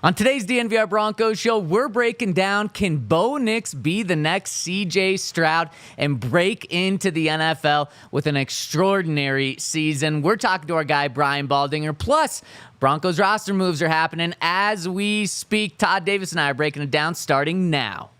On today's DNVR Broncos show, we're breaking down, can Bo Nix be the next C.J. Stroud and break into the NFL with an extraordinary season? We're talking to our guy, Brian Baldinger. Plus, Broncos roster moves are happening as we speak. Todd Davis and I are breaking it down starting now.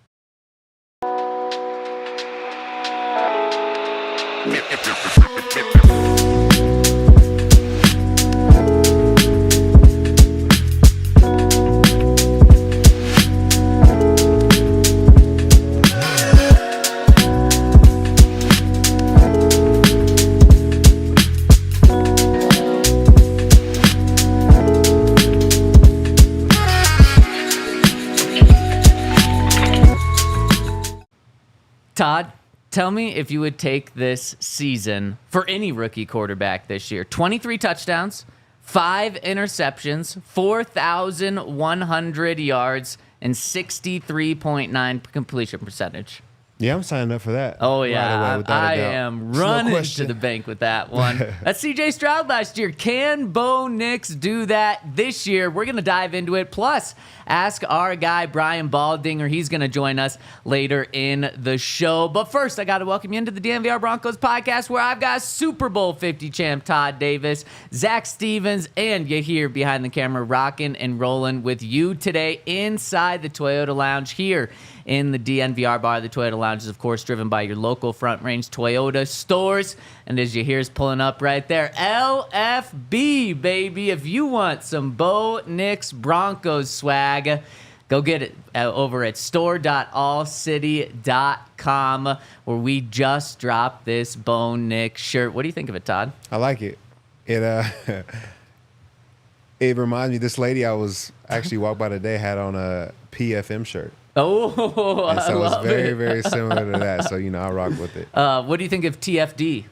Todd, tell me if you would take this season for any rookie quarterback this year. 23 touchdowns, 5 interceptions, 4,100 yards, and 63.9 completion percentage. Yeah, I'm signing up for that. Oh, yeah. Right away, I am running to the bank with that one. That's C.J. Stroud last year. Can Bo Nix do that this year? We're going to dive into it. Plus, ask our guy, Brian Baldinger. He's going to join us later in the show. But first, I got to welcome you into the DNVR Broncos Podcast, where I've got Super Bowl 50 champ Todd Davis, Zach Stevens, and you here behind the camera rocking and rolling with you today inside the Toyota Lounge here in the DNVR Bar. The Toyota Lounge is, of course, driven by your local Front Range Toyota stores. And as you hear, is pulling up right there, LFB, baby. If you want some Bo Nix Broncos swag, go get it over at store.allcity.com, where we just dropped this Bo Nix shirt. What do you think of it, Todd? I like it. It reminds me, this lady I was actually walked by today had on a PFM shirt. Oh, and so I love it's very, it. very similar to that. So, I rock with it. What do you think of TFD?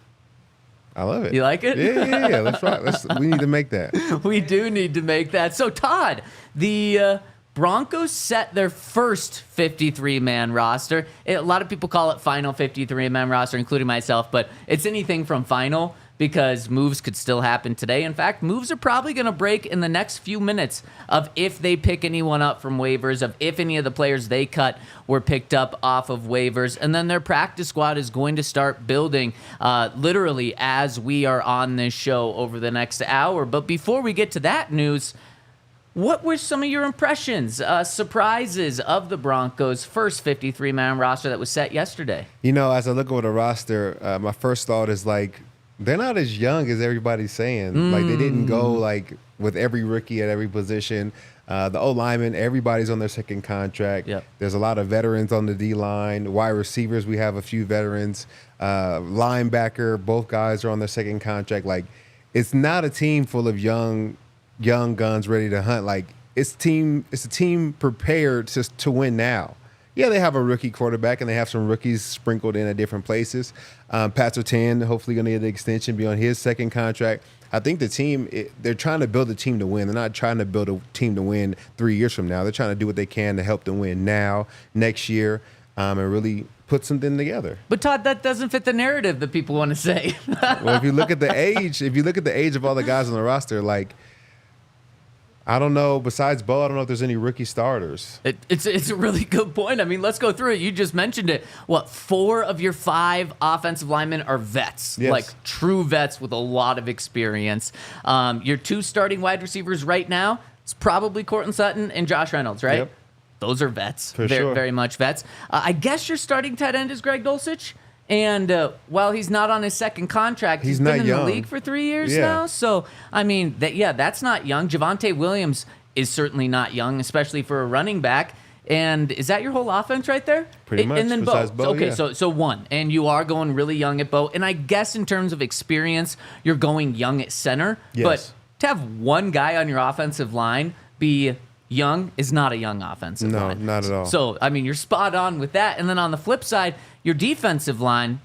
I love it. You like it? Yeah. Let's rock. We need to make that. We do need to make that. So, Todd, the Broncos set their first 53-man roster. A lot of people call it final 53-man roster, including myself, but it's anything from final because moves could still happen today. In fact, moves are probably going to break in the next few minutes of if they pick anyone up from waivers, of if any of the players they cut were picked up off of waivers. And then their practice squad is going to start building literally as we are on this show over the next hour. But before we get to that news, what were some of your impressions, surprises of the Broncos' first 53-man roster that was set yesterday? As I look over the roster, my first thought is they're not as young as everybody's saying. They didn't go with every rookie at every position. The O-linemen, everybody's on their second contract. Yep. There's a lot of veterans on the D-line. Wide receivers, we have a few veterans. Linebacker, both guys are on their second contract. It's not a team full of young guns ready to hunt. It's a team prepared to win now. Yeah, they have a rookie quarterback, and they have some rookies sprinkled in at different places. Pakcers, hopefully going to get an extension, be on his second contract. I think the team, they're trying to build a team to win. They're not trying to build a team to win 3 years from now. They're trying to do what they can to help them win now, next year, and really put something together. But Todd, that doesn't fit the narrative that people want to say. Well, if you look at the age of all the guys on the roster, I don't know. Besides Bo, I don't know if there's any rookie starters. It's a really good point. I mean, let's go through it. You just mentioned it. 4 of your 5 offensive linemen are vets, yes. True vets with a lot of experience. Your 2 starting wide receivers right now, it's probably Courtland Sutton and Josh Reynolds, right? Yep. Those are vets. For sure. Very much vets. I guess your starting tight end is Greg Dulcich. And while he's not on his second contract, he's been in the league for 3 years now. So, I mean, that's not young. Javonte Williams is certainly not young, especially for a running back. And is that your whole offense right there? Pretty much. And then Besides Bo. Okay, so 1. And you are going really young at Bo. And I guess in terms of experience, you're going young at center. Yes. But to have one guy on your offensive line be young is not a young offensive line. No, not at all. So, I mean, you're spot on with that. And then on the flip side, your defensive line,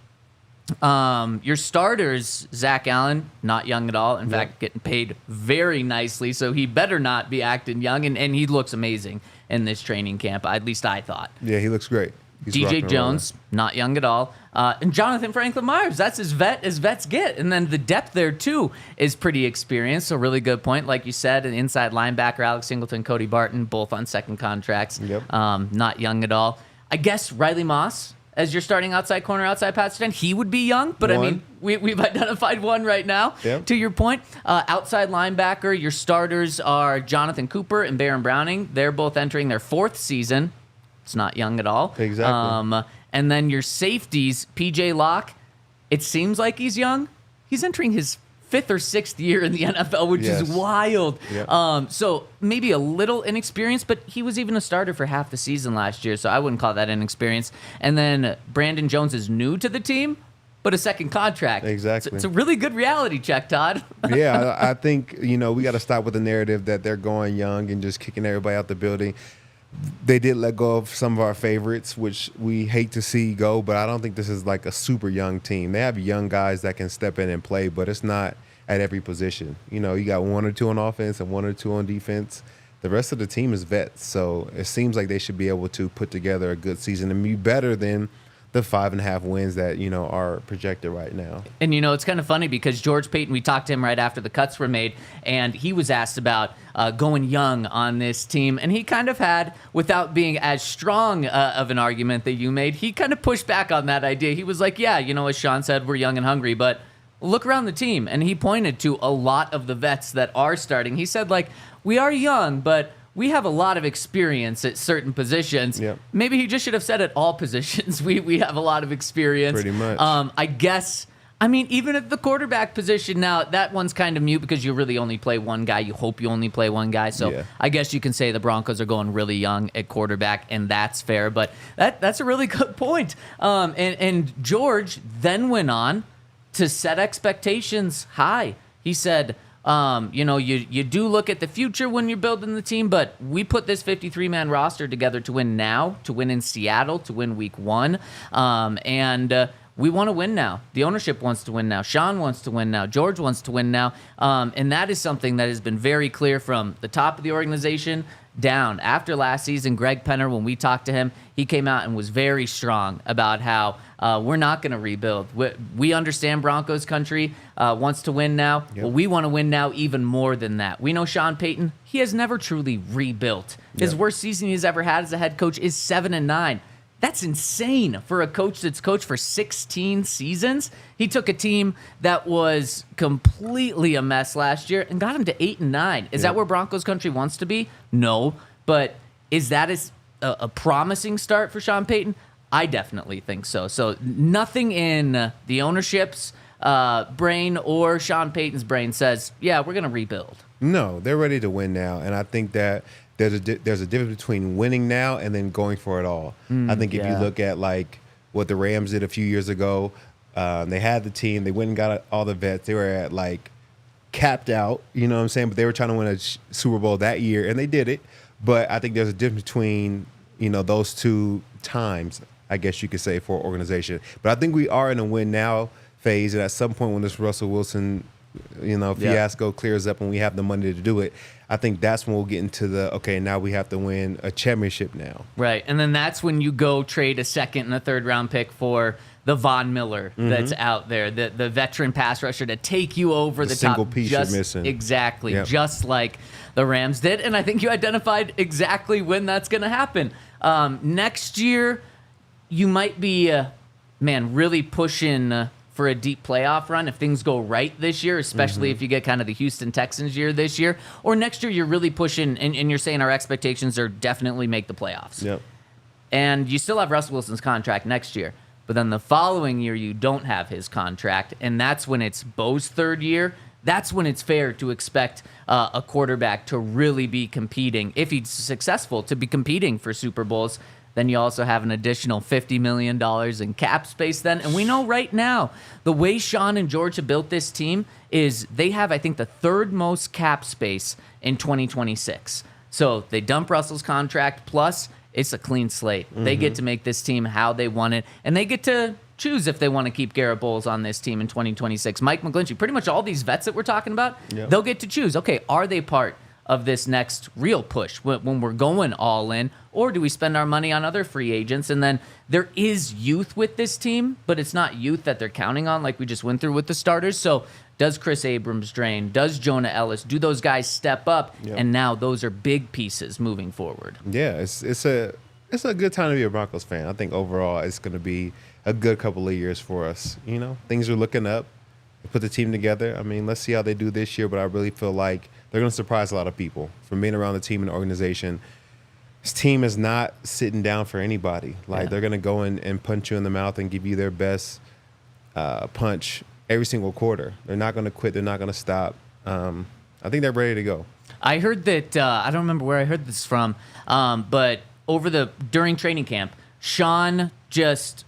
your starters, Zach Allen, not young at all. In fact, getting paid very nicely, so he better not be acting young. And he looks amazing in this training camp, at least I thought. Yeah, he looks great. DJ Jones, not young at all. And Jonathan Franklin Myers, that's as vets get. And then the depth there, too, is pretty experienced. So really good point. Like you said, an inside linebacker, Alex Singleton, Cody Barton, both on second contracts. Yep. Not young at all. I guess Riley Moss, as your starting outside corner, outside Pakcers, he would be young. But, one. I mean, we've identified one right now. Yep. To your point, outside linebacker, your starters are Jonathan Cooper and Baron Browning. They're both entering their 4th season. It's not young at all. Exactly. And then your safeties, PJ Locke, it seems like he's young. He's entering his 5th or 6th year in the NFL, which is wild. Yep. So maybe a little inexperienced, but he was even a starter for half the season last year, so I wouldn't call that inexperienced. And then Brandon Jones is new to the team, but a second contract. Exactly. It's a really good reality check, Todd. Yeah, I think, we got to stop with the narrative that they're going young and just kicking everybody out the building. They did let go of some of our favorites, which we hate to see go, but I don't think this is like a super young team. They have young guys that can step in and play, but it's not at every position. You got 1 or 2 on offense and 1 or 2 on defense. The rest of the team is vets, so it seems like they should be able to put together a good season and be better than the 5.5 wins that, are projected right now. And, it's kind of funny because George Payton, we talked to him right after the cuts were made, and he was asked about going young on this team. And he kind of had, without being as strong of an argument that you made, he kind of pushed back on that idea. He was like, yeah, as Sean said, we're young and hungry, but look around the team. And he pointed to a lot of the vets that are starting. He said, we are young, but we have a lot of experience at certain positions. Yep. Maybe he just should have said at all positions, we have a lot of experience. Pretty much. I guess, even at the quarterback position now, that one's kind of mute because you really only play one guy. You hope you only play one guy. So yeah. I guess you can say the Broncos are going really young at quarterback, and that's fair. But that's a really good point. And George then went on to set expectations high. He said, you do look at the future when you're building the team, but we put this 53-man roster together to win now, to win in Seattle, to win week 1. And we want to win now. The ownership wants to win now. Sean wants to win now. George wants to win now. And that is something that has been very clear from the top of the organization down. After last season, Greg Penner, when we talked to him, he came out and was very strong about how we're not going to rebuild. We understand Broncos Country wants to win now. Yep. Well, we want to win now even more than that. We know Sean Payton, he has never truly rebuilt. His worst season he's ever had as a head coach is 7-9. That's insane for a coach that's coached for 16 seasons. He took a team that was completely a mess last year and got him to 8-9. Is that where Broncos Country wants to be? No. But is that a promising start for Sean Payton? I definitely think so. So nothing in the ownership's brain or Sean Payton's brain says, yeah, we're going to rebuild. No, they're ready to win now. And I think that there's a difference between winning now and then going for it all. I think if you look at what the Rams did a few years ago, they had the team, they went and got all the vets. They were at capped out, you know what I'm saying? But they were trying to win a Super Bowl that year, and they did it. But I think there's a difference between, those two times, I guess you could say, for an organization. But I think we are in a win now phase, and at some point when this Russell Wilson fiasco clears up and we have the money to do it, I think that's when we'll get into now we have to win a championship now. Right. And then that's when you go trade a second and a third round pick for the Von Miller that's out there, the veteran pass rusher to take you over the single top. Piece you're missing. Exactly. Yep. Just like the Rams did. And I think you identified exactly when that's going to happen. Next year, you might be, really pushing for a deep playoff run if things go right this year, especially if you get kind of the Houston Texans year this year. Or next year, you're really pushing, and you're saying our expectations are definitely make the playoffs. Yep. And you still have Russell Wilson's contract next year. But then the following year, you don't have his contract, and that's when it's Bo's third year. That's when it's fair to expect a quarterback to really be competing, if he's successful, to be competing for Super Bowls. Then you also have an additional $50 million in cap space then. And we know right now, the way Sean and George have built this team is they have, I think, the third most cap space in 2026. So they dump Russell's contract, plus it's a clean slate. They get to make this team how they want it, and they get to choose if they want to keep Garrett Bowles on this team in 2026. Mike McGlinchey, pretty much all these vets that we're talking about, they'll get to choose. Okay, are they part of this next real push when we're going all in? Or do we spend our money on other free agents? And then there is youth with this team, but it's not youth that they're counting on like we just went through with the starters. So does Chris Abrams drain? Does Jonah Ellis? Do those guys step up? Yep. And now those are big pieces moving forward. Yeah, it's a good time to be a Broncos fan. I think overall it's going to be a good couple of years for us. You know, things are looking up. Put the team together. I mean, let's see how they do this year, but I really feel like they're going to surprise a lot of people. From being around the team and the organization, this team is not sitting down for anybody. Like, they're going to go in and punch you in the mouth and give you their best punch every single quarter. They're not going to quit. They're not going to stop. I think they're ready to go. I heard that, I don't remember where I heard this from, but during training camp, Sean just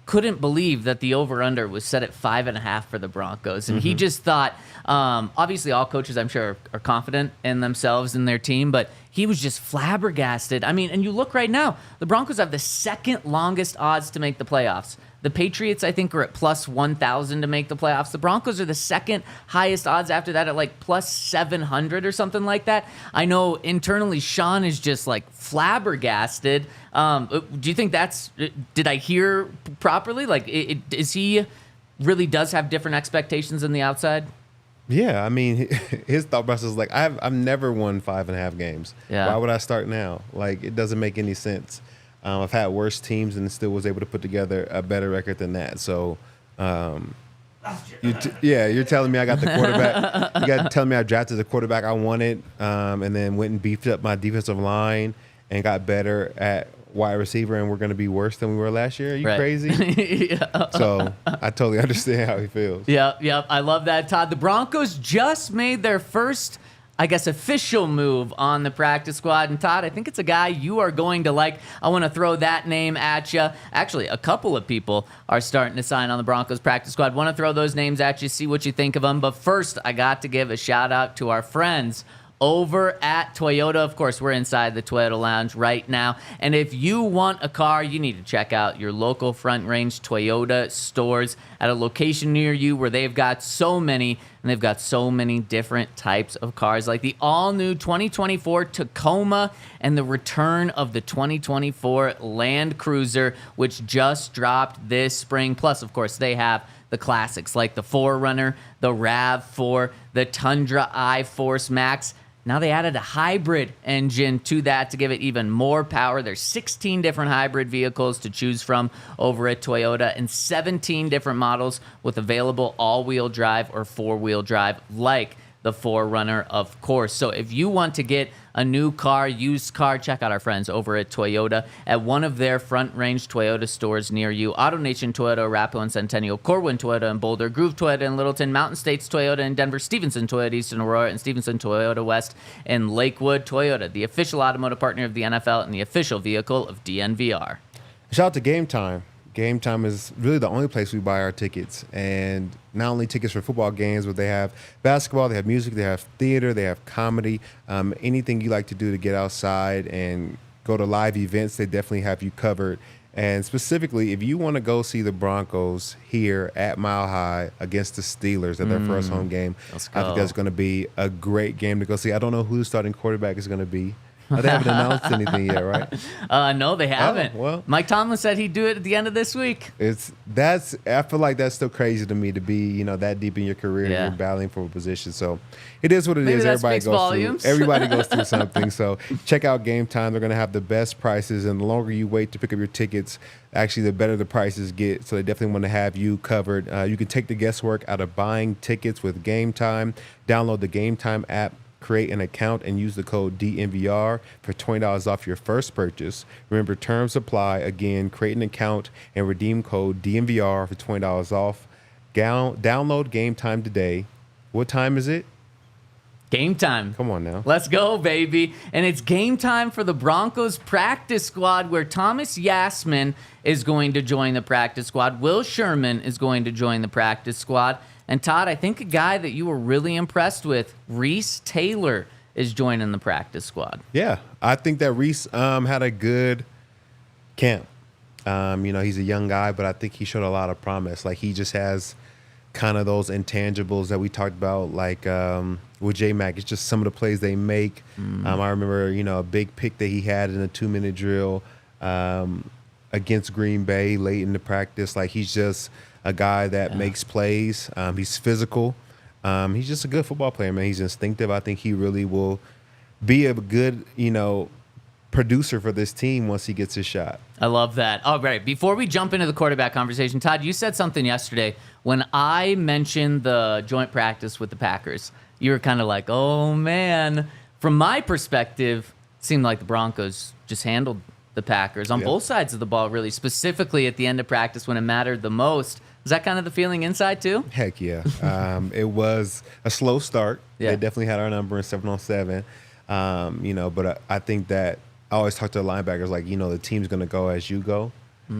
couldn't believe that the over-under was set at 5.5 for the Broncos. And he just thought, obviously all coaches, I'm sure, are confident in themselves and their team, but he was just flabbergasted. I mean, and you look right now, the Broncos have the second longest odds to make the playoffs. The Patriots, I think, are at plus 1,000 to make the playoffs. The Broncos are the second highest odds after that at like plus 700 or something like that. I know internally Sean is just like flabbergasted. Do you think did I hear properly? Like, is he really does have different expectations than the outside? Yeah, I mean, his thought process is like, I've never won 5.5 games. Yeah. Why would I start now? Like, it doesn't make any sense. I've had worse teams and still was able to put together a better record than that. So, you're telling me I got the quarterback. You got to tell me I drafted the quarterback I wanted, and then went and beefed up my defensive line and got better at wide receiver, and we're going to be worse than we were last year. Are you crazy? Yeah. So I totally understand how he feels. Yep. I love that, Todd. The Broncos just made their first, I guess, official move on the practice squad. And Todd, I think it's a guy you are going to like. I want to throw that name at you. Actually, a couple of people are starting to sign on the Broncos practice squad. Want to throw those names at you, see what you think of them. But first, I got to give a shout out to our friends over at Toyota. Of course, we're inside the Toyota Lounge right now. And if you want a car, you need to check out your local Front Range Toyota stores at a location near you where they've got so many, and they've got so many different types of cars, like the all-new 2024 Tacoma and the return of the 2024 Land Cruiser, which just dropped this spring. Plus, of course, they have the classics like the 4Runner, the RAV4, the Tundra iForce Max. Now they added a hybrid engine to that to give it even more power. There's 16 different hybrid vehicles to choose from over at Toyota and 17 different models with available all-wheel drive or four-wheel drive like the 4Runner, of course. So if you want to get a new car, used car, check out our friends over at Toyota at one of their Front Range Toyota stores near you. AutoNation Toyota, Arapahoe and Centennial, Corwin Toyota in Boulder, Groove Toyota in Littleton, Mountain States Toyota in Denver, Stevenson Toyota East in Aurora, and Stevenson Toyota West in Lakewood. Toyota, the official automotive partner of the NFL and the official vehicle of DNVR. Shout out to Game Time. Game Time is really the only place we buy our tickets, and not only tickets for football games, but they have basketball, they have music, they have theater, they have comedy, anything you like to do to get outside and go to live events, they definitely have you covered. And specifically, if you want to go see the Broncos here at Mile High against the Steelers at their first home game, I think that's going to be a great game to go see. I don't know who the starting quarterback is going to be. They haven't announced anything yet, right? No, they haven't. Oh, well, Mike Tomlin said he'd do it at the end of this week. I feel like that's still crazy to me to be, that deep in your career and you're battling for a position. So it is what it is. Everybody goes through something. So check out Game Time. They're going to have the best prices, and the longer you wait to pick up your tickets, actually the better the prices get. So they definitely want to have you covered. You can take the guesswork out of buying tickets with Game Time. Download the Game Time app, create an account, and use the code DNVR for $20 off your first purchase. Remember, terms apply. Again, create an account and redeem code DNVR for $20 off. Download Game Time today. What time is it? Game time. Come on now. Let's go, baby. And it's game time for the Broncos practice squad, where Thomas Yasman is going to join the practice squad. Will Sherman is going to join the practice squad. And Todd, I think a guy that you were really impressed with, Reese Taylor, is joining the practice squad. Yeah, I think that Reese had a good camp. He's a young guy, but I think he showed a lot of promise. Like, he just has kind of those intangibles that we talked about, like with J-Mac. It's just some of the plays they make. I remember, a big pick that he had in a 2-minute drill against Green Bay late in the practice. Like, he's just a guy that makes plays. He's physical. He's just a good football player, man. He's instinctive. I think he really will be a good, producer for this team once he gets his shot. I love that. All right, before we jump into the quarterback conversation, Todd, you said something yesterday when I mentioned the joint practice with the Packers. You were kind of like, oh, man. From my perspective, it seemed like the Broncos just handled the Packers on both sides of the ball, really, specifically at the end of practice when it mattered the most. Was that kind of the feeling inside, too? Heck yeah. It was a slow start. Yeah. They definitely had our number in 7-on-7. But I think that I always talk to the linebackers like, the team's going to go as you go.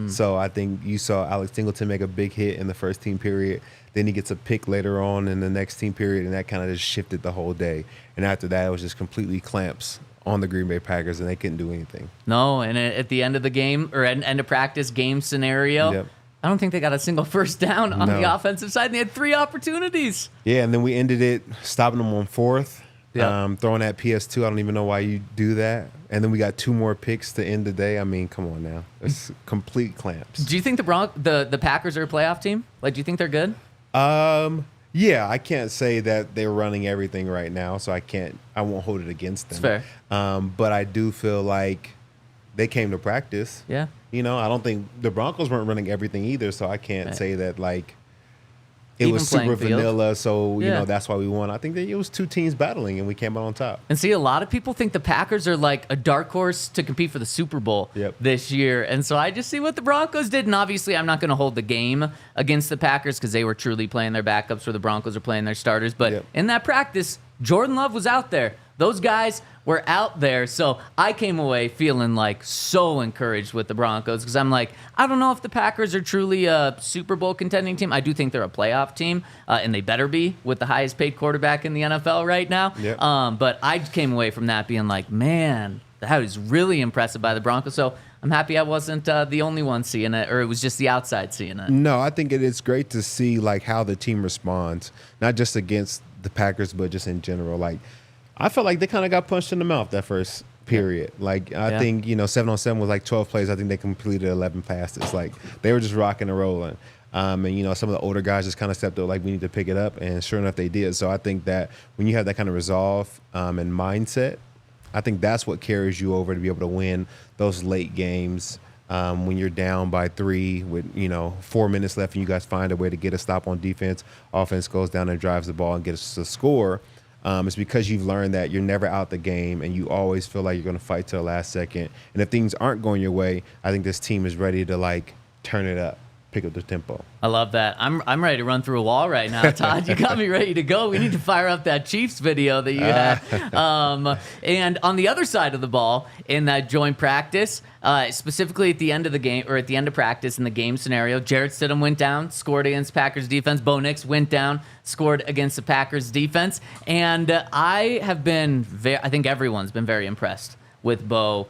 So I think you saw Alex Singleton make a big hit in the first team period. Then he gets a pick later on in the next team period, and that kind of just shifted the whole day. And after that, it was just completely clamps on the Green Bay Packers, and they couldn't do anything. No, and at the end of the game, or at end of practice game scenario, I don't think they got a single first down on the offensive side, and they had 3 opportunities. Yeah, and then we ended it stopping them on 4th. Throwing that PS2, I don't even know why you do that. And then we got 2 more picks to end the day. I mean, come on now. It's complete clamps. Do you think the Packers are a playoff team? Like, do you think they're good? Yeah, I can't say that they're running everything right now, so I won't hold it against them. That's fair. But I do feel like they came to practice. Yeah. I don't think the Broncos weren't running everything either, so I can't say that, like, it was super vanilla, so, that's why we won. I think that it was 2 teams battling, and we came out on top. And see, a lot of people think the Packers are like a dark horse to compete for the Super Bowl this year. And so I just see what the Broncos did. And obviously, I'm not going to hold the game against the Packers because they were truly playing their backups where the Broncos are playing their starters. But in that practice, Jordan Love was out there. Those guys were out there. So I came away feeling like so encouraged with the Broncos because I'm like, I don't know if the Packers are truly a Super Bowl contending team. I do think they're a playoff team, and they better be with the highest paid quarterback in the NFL right now. But I came away from that being like, man, that was really impressive by the Broncos. So I'm happy I wasn't the only one seeing it, or it was just the outside seeing it. No, I think it is great to see like how the team responds, not just against the Packers, but just in general. Like, I felt like they kind of got punched in the mouth that first period. Like, I think, 7-on-7 was like 12 plays. I think they completed 11 passes. Like, they were just rocking and rolling. And, some of the older guys just kind of stepped up like, we need to pick it up. And sure enough, they did. So I think that when you have that kind of resolve and mindset, I think that's what carries you over to be able to win those late games when you're down by 3 with, 4 minutes left and you guys find a way to get a stop on defense. Offense goes down and drives the ball and gets a score. It's because you've learned that you're never out the game and you always feel like you're going to fight to the last second. And if things aren't going your way, I think this team is ready to, like, turn it up, pick up the tempo. I love that. I'm ready to run through a wall right now, Todd. You got me ready to go. We need to fire up that Chiefs video that you had. And on the other side of the ball, in that joint practice, specifically at the end of the game or at the end of practice in the game scenario, Jarrett Stidham went down, scored against Packers defense. Bo Nix went down, scored against the Packers defense. And I think everyone's been very impressed with Bo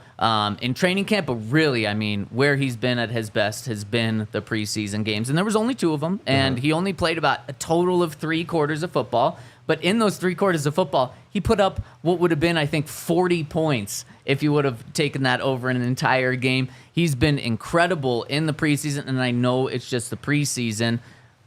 in training camp, but really, I mean, where he's been at his best has been the preseason games. And there was only 2 of them, and he only played about a total of 3 quarters of football. But in those 3 quarters of football, he put up what would have been, I think, 40 points if you would have taken that over in an entire game. He's been incredible in the preseason, and I know it's just the preseason.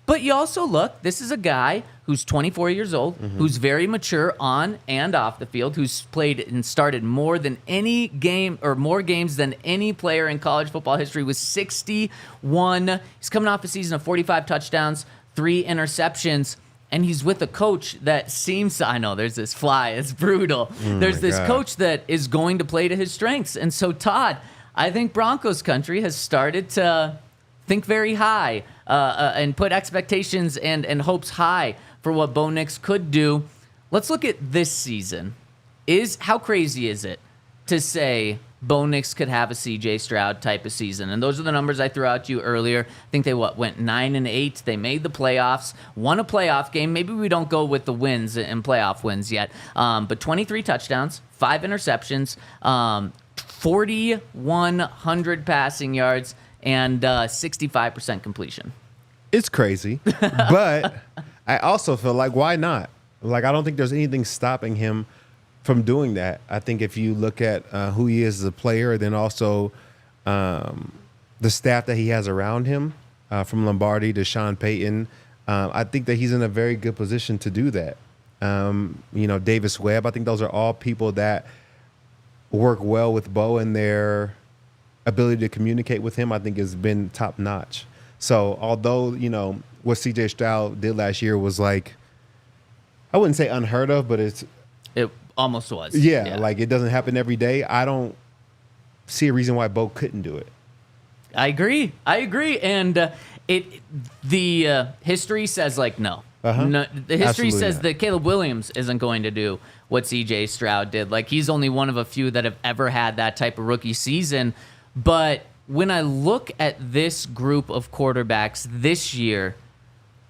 But you also look, this is a guy who's 24 years old, who's very mature on and off the field, who's played and started more than any game or more games than any player in college football history with 61. He's coming off a season of 45 touchdowns, 3 interceptions, and he's with a coach that seems to, I know, there's this fly, it's brutal. There's this coach that is going to play to his strengths. And so, Todd, I think Broncos Country has started to think very high and put expectations and hopes high for what Bo Nix could do. Let's look at this season. How crazy is it to say Bo Nix could have a C.J. Stroud type of season? And those are the numbers I threw out to you earlier. I think they went 9-8. They made the playoffs, won a playoff game. Maybe we don't go with the wins and playoff wins yet. But 23 touchdowns, 5 interceptions, 4,100 passing yards, and 65% completion. It's crazy, but I also feel like, why not? Like, I don't think there's anything stopping him from doing that. I think if you look at who he is as a player, then also the staff that he has around him, from Lombardi to Sean Payton, I think that he's in a very good position to do that. Davis Webb, I think those are all people that work well with Bo, and their ability to communicate with him, I think, has been top notch. So although, what C.J. Stroud did last year was like, I wouldn't say unheard of, but it almost was. Yeah, like it doesn't happen every day. I don't see a reason why Bo couldn't do it. I agree. And the history says like no. No, the history Absolutely says not. that Caleb Williams isn't going to do what C.J. Stroud did. Like, he's only one of a few that have ever had that type of rookie season. But when I look at this group of quarterbacks this year,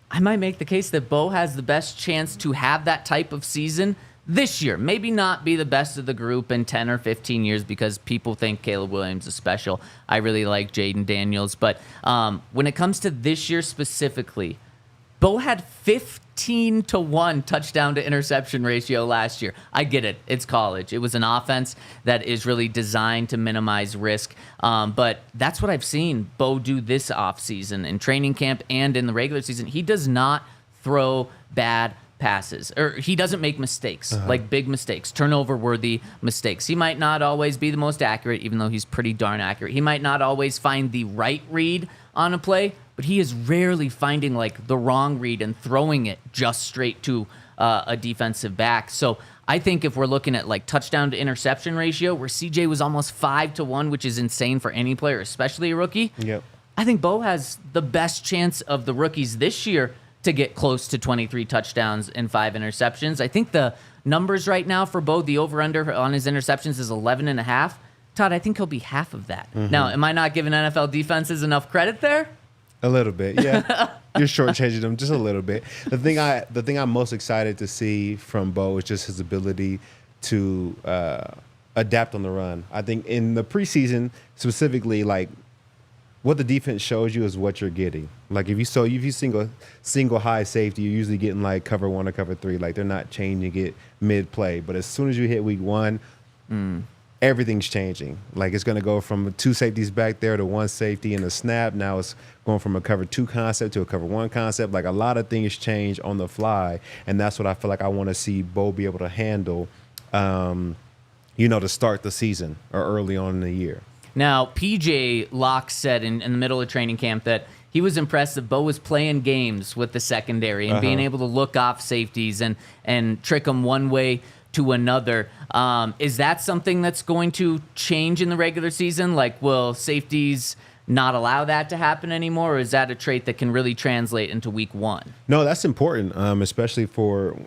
I might make the case that Bo has the best chance to have that type of season this year. Maybe not be the best of the group in 10 or 15 years because people think Caleb Williams is special. I really like Jaden Daniels. But when it comes to this year specifically, Bo had 15-1 touchdown to interception ratio last year. I get it. It's college. It was an offense that is really designed to minimize risk. But that's what I've seen Bo do this offseason in training camp and in the regular season. He does not throw bad passes, or he doesn't make mistakes, like big mistakes, turnover-worthy mistakes. He might not always be the most accurate, even though he's pretty darn accurate. He might not always find the right read on a play, but he is rarely finding like the wrong read and throwing it just straight to a defensive back. So I think if we're looking at like touchdown to interception ratio, where CJ was almost 5-1, which is insane for any player, especially a rookie. Yep. I think Bo has the best chance of the rookies this year to get close to 23 touchdowns and 5 interceptions. I think the numbers right now for Bo, the over-under on his interceptions is 11.5. Todd, I think he'll be half of that. Now, am I not giving NFL defenses enough credit there? A little bit, yeah. You're shortchanging them just a little bit. The thing I'm most excited to see from Bo is just his ability to adapt on the run. I think in the preseason, specifically, like what the defense shows you is what you're getting. Like if you single high safety, you're usually getting like cover 1 or cover 3. Like they're not changing it mid play. But as soon as you hit week 1, everything's changing. Like it's going to go from 2 safeties back there to 1 safety in the snap. Now it's going from a cover 2 concept to a cover 1 concept. Like a lot of things change on the fly, and that's what I feel like I want to see Bo be able to handle, to start the season or early on in the year. Now, PJ Locke said in the middle of training camp that he was impressed that Bo was playing games with the secondary and being able to look off safeties and trick them one way to another. Is that something that's going to change in the regular season? Like, will safeties not allow that to happen anymore, or is that a trait that can really translate into week 1? No, that's important, especially for,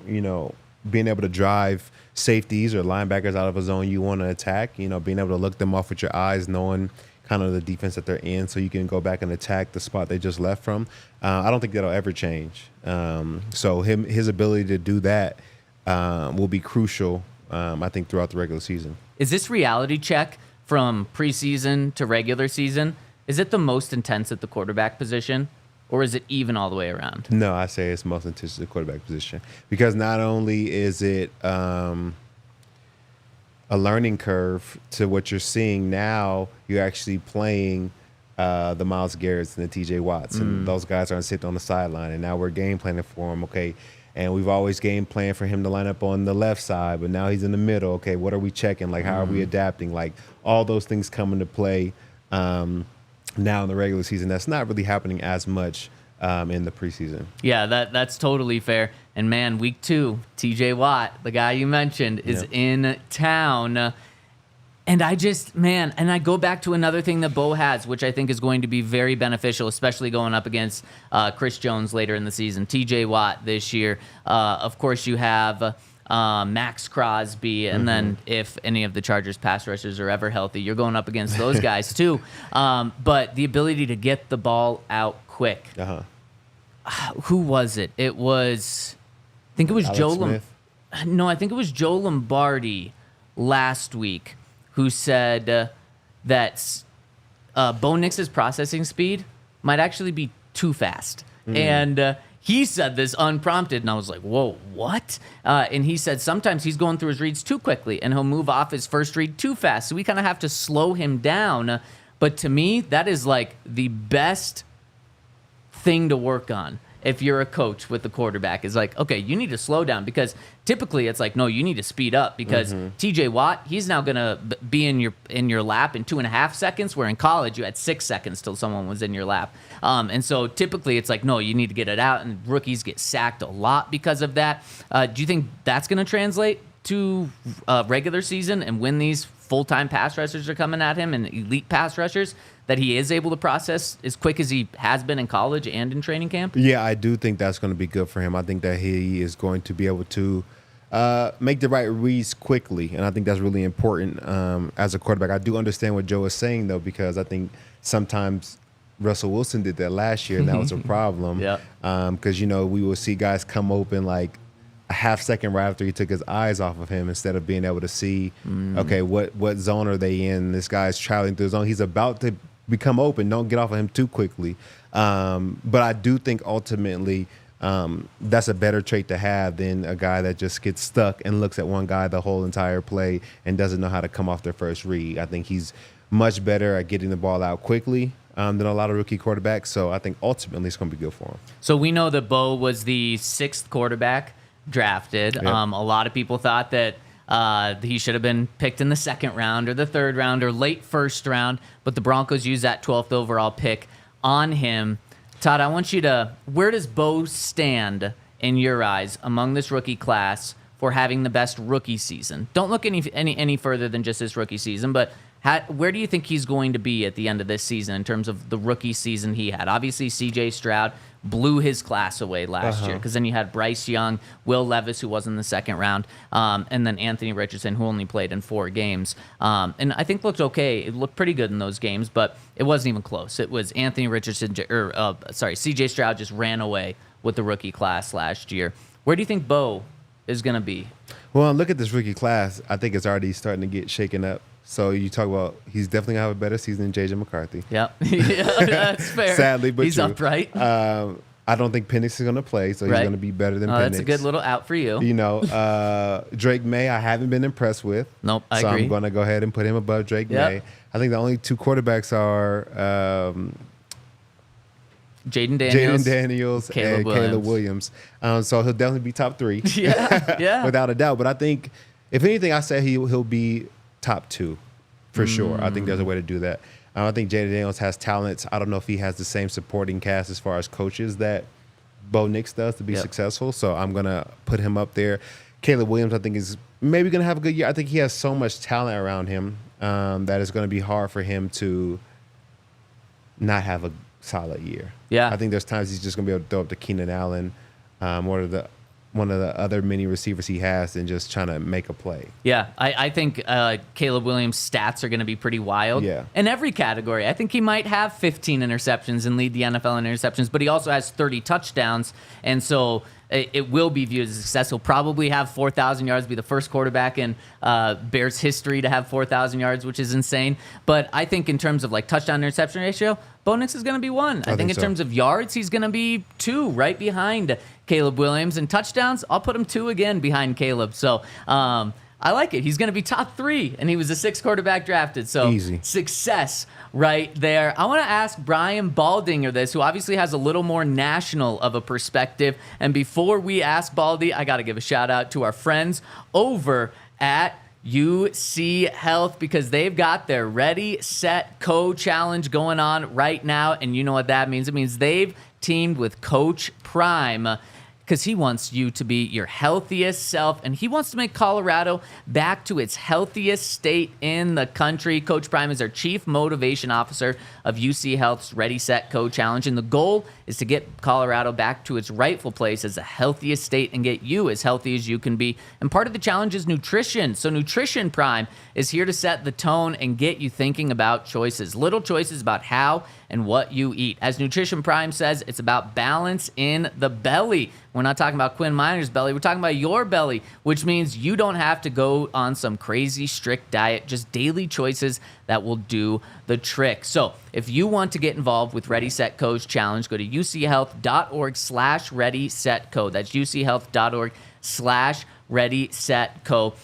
being able to drive safeties or linebackers out of a zone you want to attack, being able to look them off with your eyes, knowing kind of the defense that they're in so you can go back and attack the spot they just left from. I don't think that'll ever change. So his ability to do that will be crucial, I think, throughout the regular season. Is this reality check from preseason to regular season, is it the most intense at the quarterback position, or is it even all the way around? No, I say it's most intense at the quarterback position because not only is it a learning curve to what you're seeing now, you're actually playing the Myles Garretts and the T.J. Watts, and those guys aren't sitting on the sideline, and now we're game planning for them, okay? And we've always game planned for him to line up on the left side, but now he's in the middle. Okay, what are we checking? Like, how are we adapting? Like, all those things come into play now in the regular season. That's not really happening as much in the preseason. Yeah, that's totally fair. And, man, week 2, T.J. Watt, the guy you mentioned, is in town. And I go back to another thing that Bo has, which I think is going to be very beneficial, especially going up against Chris Jones later in the season. T.J. Watt this year. Of course, you have Max Crosby, and then if any of the Chargers pass rushers are ever healthy, you're going up against those guys too. But the ability to get the ball out quick. Who was it? I think it was Joe Joe Lombardi last week who said that Bo Nix's processing speed might actually be too fast. And he said this unprompted, and I was like, whoa, what? And he said sometimes he's going through his reads too quickly, and he'll move off his first read too fast. So we kind of have to slow him down. But to me, that is like the best thing to work on if you're a coach with the quarterback. Is like, okay, you need to slow down, because typically it's like, no, you need to speed up, because TJ Watt, he's now gonna be in your lap in 2.5 seconds, where in college you had 6 seconds till someone was in your lap. And so typically it's like, no, you need to get it out, and rookies get sacked a lot because of that. Do you think that's gonna translate to regular season, and when these full-time pass rushers are coming at him and elite pass rushers, that he is able to process as quick as he has been in college and in training camp? Yeah, I do think that's going to be good for him. I think that he is going to be able to make the right reads quickly, and I think that's really important as a quarterback. I do understand what Joe is saying, though, because I think sometimes Russell Wilson did that last year, and that was a problem. Yeah. Because, we will see guys come open like a half second right after he took his eyes off of him, instead of being able to see, okay, what zone are they in? This guy's traveling through the zone. He's about to become open. Don't get off of him too quickly. But I do think ultimately that's a better trait to have than a guy that just gets stuck and looks at one guy the whole entire play and doesn't know how to come off their first read. I think he's much better at getting the ball out quickly than a lot of rookie quarterbacks. So I think ultimately it's going to be good for him. So we know that Bo was the 6th quarterback drafted. Yep. A lot of people thought that he should have been picked in the 2nd round or the 3rd round or late 1st round, but the Broncos used that 12th overall pick on him. Todd, I want you to, where does Bo stand in your eyes among this rookie class for having the best rookie season? Don't look any further than just this rookie season, but where do you think he's going to be at the end of this season in terms of the rookie season he had? Obviously, C.J. Stroud blew his class away last year, because then you had Bryce Young, Will Levis, who was in the 2nd round, and then Anthony Richardson, who only played in 4 games. And I think looked okay. It looked pretty good in those games, but it wasn't even close. It was Anthony Richardson, C.J. Stroud just ran away with the rookie class last year. Where do you think Bo is going to be? Well, look at this rookie class. I think it's already starting to get shaken up. So you talk about he's definitely going to have a better season than J.J. McCarthy. Yep. Yeah, that's fair. Sadly, but he's true. Upright. I don't think Penix is going to play, so he's going to be better than Penix. That's a good little out for you. Drake May, I haven't been impressed with. Nope, I agree. agree. So I'm going to go ahead and put him above Drake May. I think the only 2 quarterbacks are Jaden Daniels and Caleb Williams. So he'll definitely be top 3. Yeah. Without a doubt. But I think, if anything, I say he'll be top 2 for sure. I think there's a way to do that. I think Jaden Daniels has talents. I don't know if he has the same supporting cast as far as coaches that Bo Nix does to be successful. So I'm going to put him up there. Caleb Williams, I think, is maybe going to have a good year. I think he has so much talent around him that it's going to be hard for him to not have a solid year. Yeah. I think there's times he's just going to be able to throw up to Keenan Allen or one of the other many receivers he has and just trying to make a play. Yeah, I think Caleb Williams' stats are going to be pretty wild. Yeah. In every category. I think he might have 15 interceptions and lead the NFL in interceptions, but he also has 30 touchdowns, and so it will be viewed as a success. He'll probably have 4,000 yards, be the first quarterback in Bears history to have 4,000 yards, which is insane. But I think in terms of like touchdown interception ratio, Bo Nix is going to be 1. I think in terms of yards, he's going to be 2, right behind Caleb Williams. And touchdowns, I'll put him 2 again behind Caleb. So I like it. He's going to be top 3, and he was the 6th quarterback drafted. So easy success right there. I want to ask Brian Baldinger this, who obviously has a little more national of a perspective. And before we ask Baldy, I got to give a shout out to our friends over at UC Health, because they've got their Ready, Set, Co challenge going on right now. And you know what that means. It means they've teamed with Coach Prime, because he wants you to be your healthiest self, and he wants to make Colorado back to its healthiest state in the country. Coach Prime is our Chief Motivation Officer of UC Health's Ready, Set, Co challenge, and the goal is to get Colorado back to its rightful place as the healthiest state and get you as healthy as you can be. And part of the challenge is nutrition. So Nutrition Prime is here to set the tone and get you thinking about choices, little choices about how and what you eat. As Nutrition Prime says, it's about balance in the belly. We're not talking about Quinn Miner's belly. We're talking about your belly, which means you don't have to go on some crazy strict diet, just daily choices that will do the trick. So if you want to get involved with Ready, Set, Co's challenge, go to uchealth.org/ready-set-co. That's uchealth.org/ready-set-co.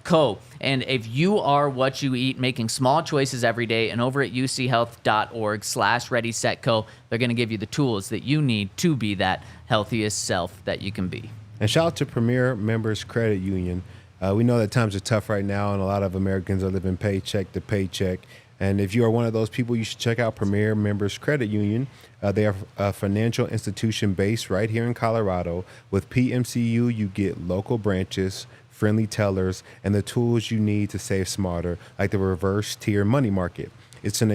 Co. And if you are what you eat, making small choices every day, and over at uchealth.org/ready-set-co, they're going to give you the tools that you need to be that healthiest self that you can be. And shout out to Premier Members Credit Union. We know that times are tough right now, and a lot of Americans are living paycheck to paycheck. And if you are one of those people, you should check out Premier Members Credit Union. They are a financial institution based right here in Colorado. With PMCU, you get local branches, friendly tellers, and the tools you need to save smarter, like the reverse tier money market. It's the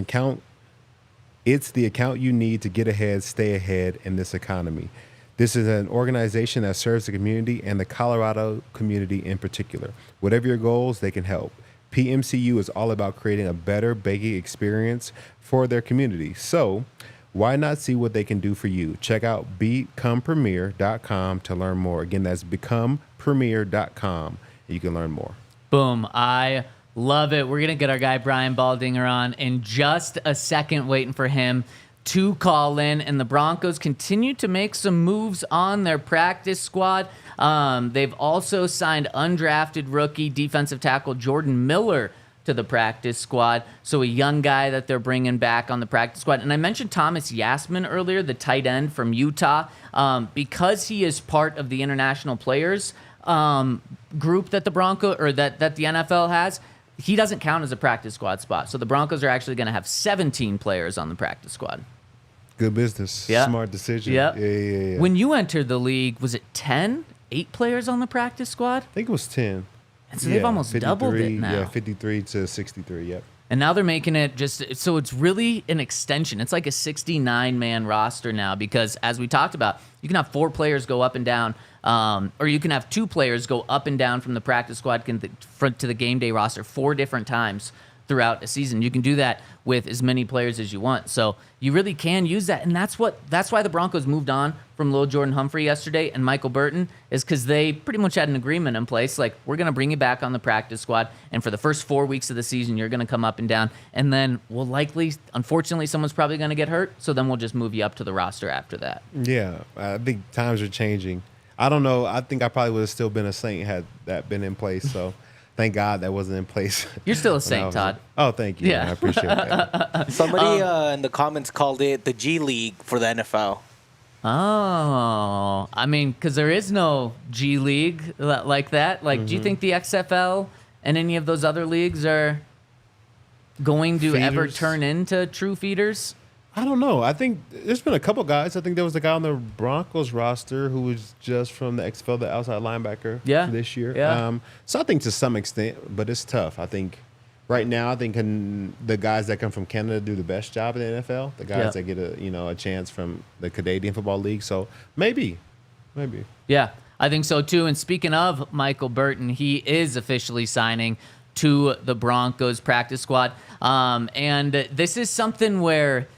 account you need to get ahead, stay ahead in this economy. This is an organization that serves the community and the Colorado community in particular. Whatever your goals, they can help. PMCU is all about creating a better banking experience for their community. So why not see what they can do for you? Check out becomepremier.com to learn more. Again, that's becomepremier.com. You can learn more. Boom. I love it. We're going to get our guy Brian Baldinger on in just a second, waiting for him to call in. And the Broncos continue to make some moves on their practice squad. They've also signed undrafted rookie defensive tackle Jordan Miller to the practice squad. So a young guy that they're bringing back on the practice squad. And I mentioned Thomas Yasmin earlier, the tight end from Utah, because he is part of the international players group that the that the NFL has. He doesn't count as a practice squad spot. So the Broncos are actually going to have 17 players on the practice squad. Good business. Yeah. Smart decision. Yep. Yeah. When you entered the league, was it 10? 8 players on the practice squad? I think it was 10. And so they've almost doubled it now. Yeah, 53 to 63, yep. And now they're making it so it's really an extension. It's like a 69-man roster now because, as we talked about, you can have 4 players go up and down, or you can have 2 players go up and down from the practice squad to the game day roster 4 different times throughout a season. You can do that with as many players as you want. So you really can use that. And that's why the Broncos moved on from Lil Jordan Humphrey yesterday and Michael Burton, is because they pretty much had an agreement in place. Like, we're going to bring you back on the practice squad. And for the first 4 weeks of the season, you're going to come up and down. And then we'll unfortunately, someone's probably going to get hurt. So then we'll just move you up to the roster after that. Yeah, I think times are changing. I don't know. I think I probably would have still been a Saint had that been in place. So thank God that wasn't in place. You're still a Saint, Todd. Oh, thank you. Yeah. I appreciate that. Somebody in the comments called it the G League for the NFL. Oh, I mean, because there is no G League like that. Like, do you think the XFL and any of those other leagues are going to ever turn into true feeders? I don't know. I think there's been a couple guys. I think there was a guy on the Broncos roster who was just from the XFL, the outside linebacker this year. Yeah. So I think to some extent, but it's tough. I think right now, the guys that come from Canada do the best job in the NFL. The guys that get a chance from the Canadian Football League. So maybe. Yeah, I think so too. And speaking of Michael Burton, he is officially signing to the Broncos practice squad. And this is something where,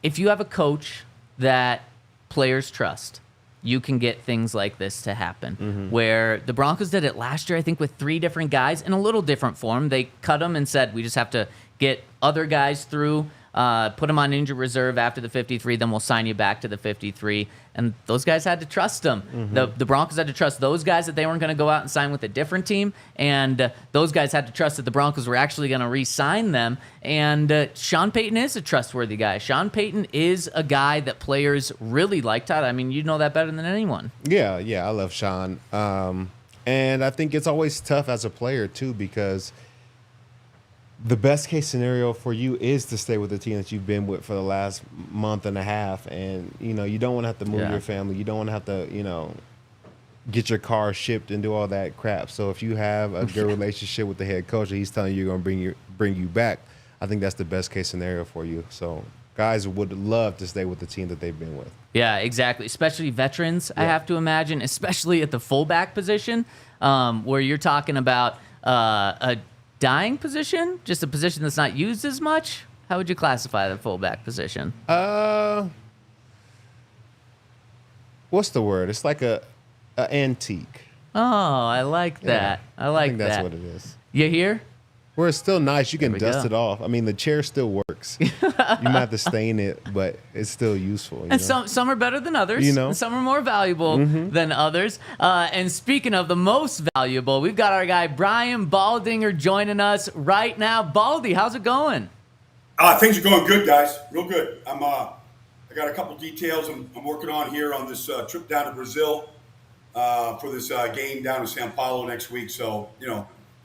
if you have a coach that players trust, you can get things like this to happen. Where the Broncos did it last year, I think, with 3 different guys in a little different form. They cut them and said, we just have to get other guys through, put them on injured reserve after the 53, then we'll sign you back to the 53. And those guys had to trust them. The Broncos had to trust those guys that they weren't going to go out and sign with a different team. And those guys had to trust that the Broncos were actually going to re-sign them. And Sean Payton is a trustworthy guy. Sean Payton is a guy that players really like. Todd, I mean, you know that better than anyone. Yeah, I love Sean. And I think it's always tough as a player, too, because the best case scenario for you is to stay with the team that you've been with for the last month and a half. And, you don't want to have to move your family. You don't want to have to, get your car shipped and do all that crap. So if you have a good relationship with the head coach and he's telling you you're going to bring you back, I think that's the best case scenario for you. So guys would love to stay with the team that they've been with. Yeah, exactly. Especially veterans, I have to imagine, especially at the fullback position, where you're talking about a dying position, just a position that's not used as much. How would you classify the fullback position? what's the word? It's like a antique. Oh, I like that. Yeah, I like think that. that's what it is. You hear? Where it's still nice, you can we dust go. it off. I mean, the chair still works. You might have to stain it, but it's still useful. And some are better than others. You know? Some are more valuable than others. And speaking of the most valuable, we've got our guy Brian Baldinger joining us right now. Baldy, how's it going? Things are going good, guys. Real good. I got a couple details I'm working on here on this trip down to Brazil for this game down in São Paulo next week. So,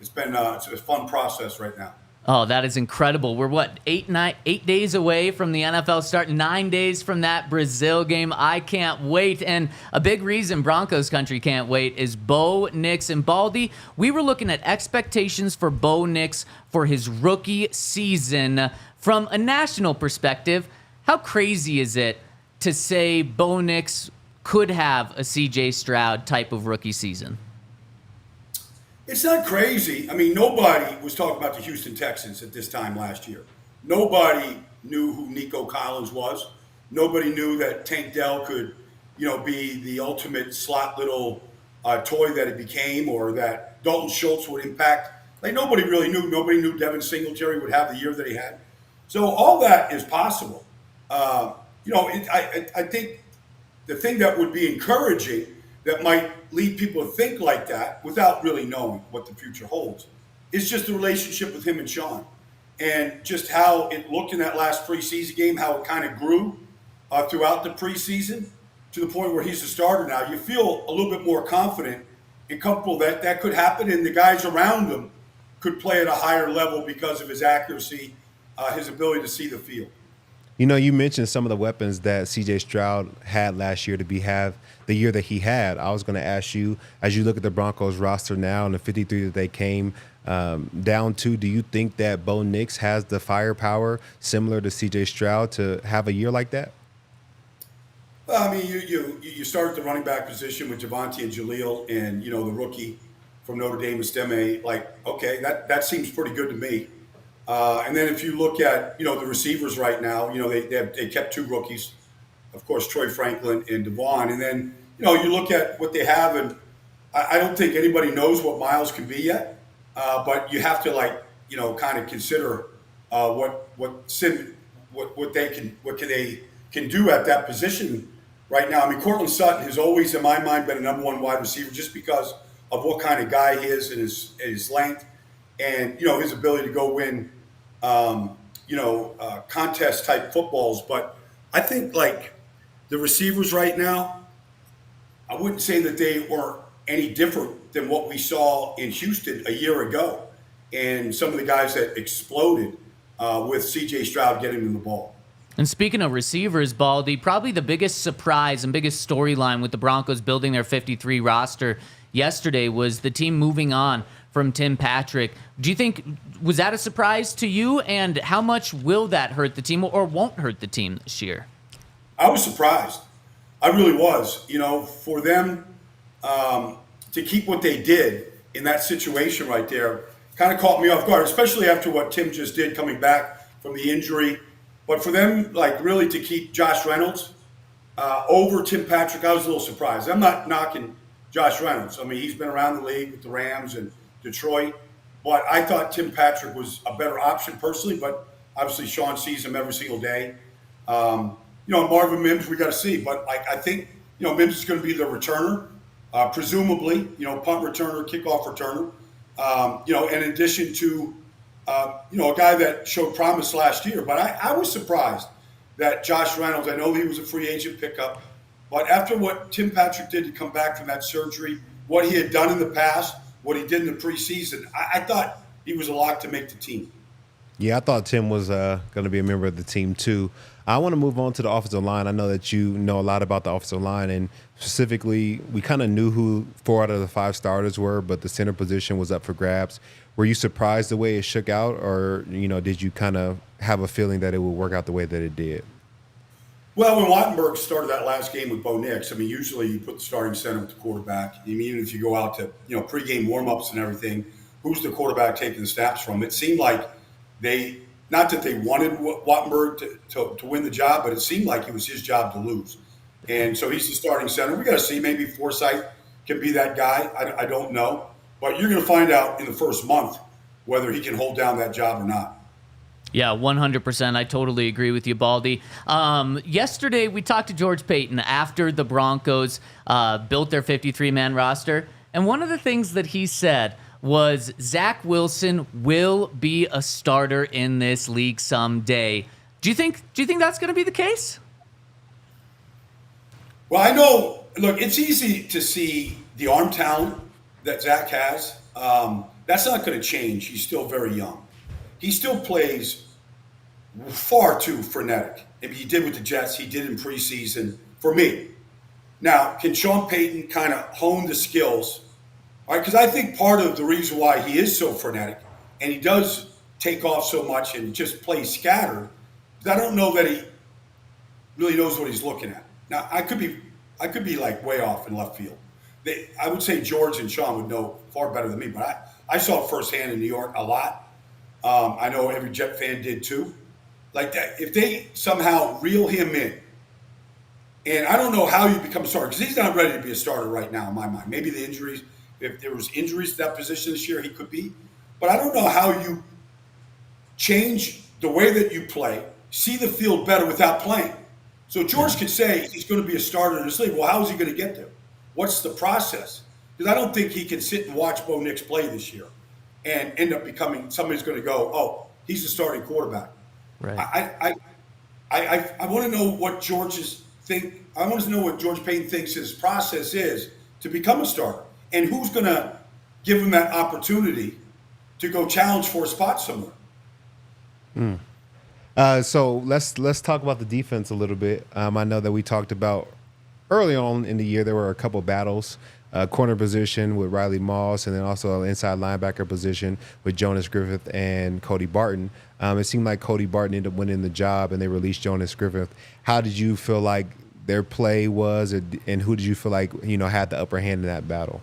it's been it's a fun process right now. Oh, that is incredible. We're 8 days away from the NFL start, 9 days from that Brazil game. I can't wait. And a big reason Broncos Country can't wait is Bo Nix. And Baldy, we were looking at expectations for Bo Nix for his rookie season. From a national perspective, how crazy is it to say Bo Nix could have a C.J. Stroud type of rookie season? It's not crazy. I mean, nobody was talking about the Houston Texans at this time last year. Nobody knew who Nico Collins was. Nobody knew that Tank Dell could, be the ultimate slot little toy that it became, or that Dalton Schultz would impact. Like, nobody really knew. Nobody knew Devin Singletary would have the year that he had. So all that is possible. I think the thing that would be encouraging that might lead people to think like that without really knowing what the future holds is just the relationship with him and Sean, and just how it looked in that last preseason game, how it kind of grew throughout the preseason to the point where he's a starter now. You feel a little bit more confident and comfortable that could happen, and the guys around him could play at a higher level because of his accuracy, his ability to see the field. You mentioned some of the weapons that C.J. Stroud had last year to have the year that he had. I was going to ask you, as you look at the Broncos roster now and the 53 that they came down to, do you think that Bo Nix has the firepower similar to C.J. Stroud to have a year like that? Well, I mean, you start at the running back position with Javonte and Jaleel, and the rookie from Notre Dame, Estime. Like, okay, that seems pretty good to me. And then if you look at the receivers right now, they kept two rookies, of course, Troy Franklin and Devon. And then you look at what they have, and I don't think anybody knows what Miles can be yet. But you have to kind of consider what they can do at that position right now. I mean, Cortland Sutton has always, in my mind, been a number one wide receiver just because of what kind of guy he is and his length and his ability to go win contest type footballs. But I think the receivers right now, I wouldn't say that they were any different than what we saw in Houston a year ago, and some of the guys that exploded with C.J. Stroud getting them the ball. And speaking of receivers, Baldy, probably the biggest surprise and biggest storyline with the Broncos building their 53 roster yesterday was the team moving on from Tim Patrick. Do you think, was that a surprise to you? And how much will that hurt the team or won't hurt the team this year? I was surprised. I really was. For them to keep what they did in that situation right there kind of caught me off guard, especially after what Tim just did coming back from the injury. But for them, really to keep Josh Reynolds over Tim Patrick, I was a little surprised. I'm not knocking Josh Reynolds. I mean, he's been around the league with the Rams and Detroit. But I thought Tim Patrick was a better option personally, but obviously Sean sees him every single day. Marvin Mims, we got to see. But I think, Mims is going to be the returner, presumably, punt returner, kickoff returner. In addition to, a guy that showed promise last year. But I was surprised that Josh Reynolds, I know he was a free agent pickup, but after what Tim Patrick did to come back from that surgery, what he had done in the past, what he did in the preseason, I thought he was a lock to make the team. Yeah, I thought Tim was going to be a member of the team too. I want to move on to the offensive line. I know that you know a lot about the offensive line, and specifically, we kind of knew who 4 out of the 5 starters were, but the center position was up for grabs. Were you surprised the way it shook out, or did you kind of have a feeling that it would work out the way that it did? Well, when Wattenberg started that last game with Bo Nix, I mean, usually you put the starting center with the quarterback. I mean, even if you go out to pregame warmups and everything, who's the quarterback taking the snaps from? It seemed like not that they wanted Wattenberg to win the job, but it seemed like it was his job to lose. And so he's the starting center. We got to see. Maybe Forsythe can be that guy. I don't know. But you're going to find out in the first month whether he can hold down that job or not. Yeah, 100%. I totally agree with you, Baldy. Yesterday, we talked to George Payton after the Broncos built their 53-man roster. And one of the things that he said was Zach Wilson will be a starter in this league someday. Do you think that's going to be the case? Well, I know, look, it's easy to see the arm talent that Zach has. That's not going to change. He's still very young. He still plays far too frenetic. Maybe he did with the Jets. He did in preseason for me. Now, can Sean Payton kind of hone the skills? All right, because I think part of the reason why he is so frenetic and he does take off so much and just plays scattered, I don't know that he really knows what he's looking at. Now, I could be like way off in left field. I would say George and Sean would know far better than me, but I saw it firsthand in New York a lot. I know every Jet fan did too. Like that, if they somehow reel him in, and I don't know how you become a starter because he's not ready to be a starter right now in my mind. Maybe the injuries, if there was injuries to that position this year, he could be. But I don't know how you change the way that you play, see the field better without playing. So George could say he's going to be a starter in this league. Well, how is he going to get there? What's the process? Because I don't think he can sit and watch Bo Nix play this year and end up becoming somebody's going to go, oh, he's the starting quarterback. Right. I want to know what I want to know what George Payton thinks his process is to become a starter, and who's going to give him that opportunity to go challenge for a spot somewhere. So let's talk about the defense a little bit. I know that we talked about early on in the year there were a couple battles. Corner position with Riley Moss, and then also an inside linebacker position with Jonas Griffith and Cody Barton. It seemed like Cody Barton ended up winning the job, and they released Jonas Griffith. How did you feel like their play was, and who did you feel like had the upper hand in that battle?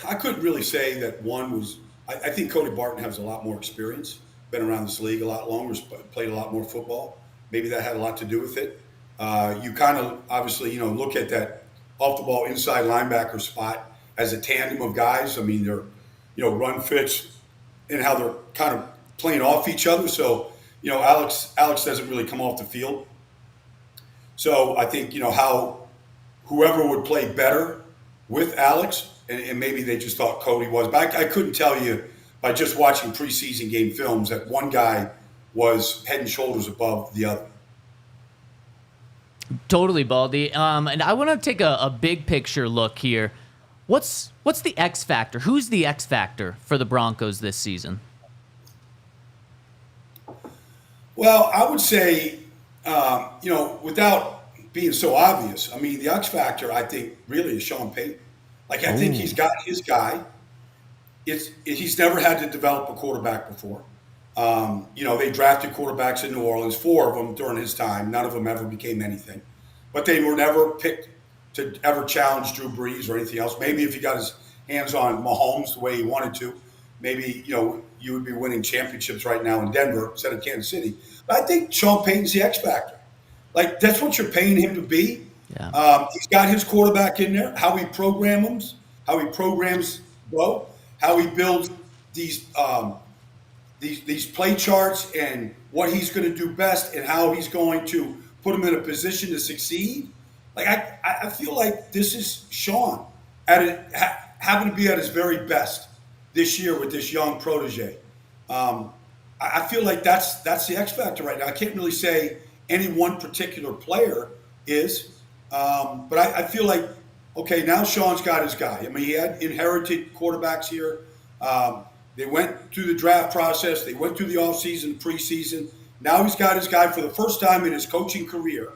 I couldn't really say that one was. I think Cody Barton has a lot more experience, been around this league a lot longer, played a lot more football. Maybe that had a lot to do with it. You kind of obviously look at that off the ball inside linebacker spot as a tandem of guys. I mean, they're, run fits and how they're kind of playing off each other. So, Alex doesn't really come off the field. So I think, how whoever would play better with Alex, and maybe they just thought Cody was, but I couldn't tell you by just watching preseason game films that one guy was head and shoulders above the other. Totally, Baldy. And I want to take a big picture look here. What's the X factor? Who's the X factor for the Broncos this season? Well, I would say, without being so obvious, I mean, the X factor, I think, really is Sean Payton. Like, I think he's got his guy. He's never had to develop a quarterback before. They drafted quarterbacks in New Orleans, 4 of them during his time. None of them ever became anything. But they were never picked to ever challenge Drew Brees or anything else. Maybe if he got his hands on Mahomes the way he wanted to, maybe, you would be winning championships right now in Denver instead of Kansas City. But I think Sean Payton's the X factor. Like, that's what you're paying him to be. Yeah. He's got his quarterback in there, how he programs Bo, how he builds these play charts and what he's going to do best and how he's going to put him in a position to succeed. Like, I feel like this is Sean having to be at his very best this year with this young protege. I feel like that's the X factor right now. I can't really say any one particular player is, but I feel like, okay, now Sean's got his guy. I mean, he had inherited quarterbacks here. They went through the draft process. They went through the offseason, preseason. Now he's got his guy for the first time in his coaching career.